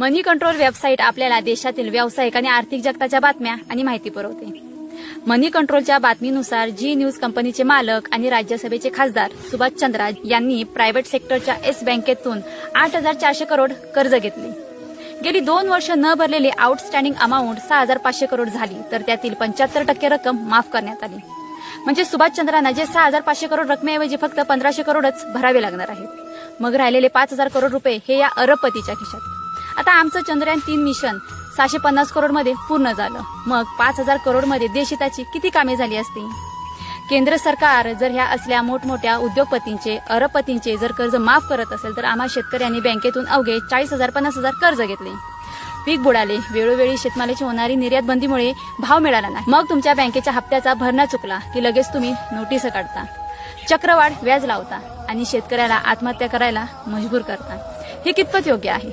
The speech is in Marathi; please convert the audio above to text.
मनी कंट्रोल वेबसाईट आपल्याला देशातील व्यावसायिक आणि आर्थिक जगताच्या बातम्या आणि माहिती पुरवते. मनी कंट्रोलच्या बातमीनुसार जी न्यूज कंपनीचे मालक आणि राज्यसभेचे खासदार सुभाष चंद्रा यांनी प्रायव्हेट सेक्टरच्या येस बँकेतून 8,400 करोड कर्ज घेतले. गेली 2 वर्ष न भरलेली आउटस्टँडिंग अमाऊंट 6,500 करोड झाली, तर त्यातील 75% रक्कम माफ करण्यात आली. म्हणजे सुभाष चंद्रांना जे 6,500 करोड रकमेऐवजी फक्त 1,500 करोडच भरावे लागणार आहेत. मग राहिलेले 5,000 करोड रुपये हे या अरबपतीच्या खिशात. आता आमचं चंद्रयान 3 मिशन 650 करोड मध्ये पूर्ण झालं. मग 5,000 करोड मध्ये देशहिताची किती कामे झाली असती? केंद्र सरकार जर ह्या असल्या मोठमोठ्या उद्योगपतींचे, अरबपतींचे जर कर्ज माफ करत असेल, तर आम्हा शेतकऱ्यांनी बँकेतून अवघे 40,000-50,000 कर्ज घेतले. पीक बुडाले, वेळोवेळी शेतमालाची होणारी निर्यात बंदीमुळे भाव मिळाला नाही. मग तुमच्या बँकेच्या हप्त्याचा भरणा चुकला की लगेच तुम्ही नोटीस काढता, चक्रवाढ व्याज लावता आणि शेतकऱ्याला आत्महत्या करायला मजबूर करता. हे कितपत योग्य आहे?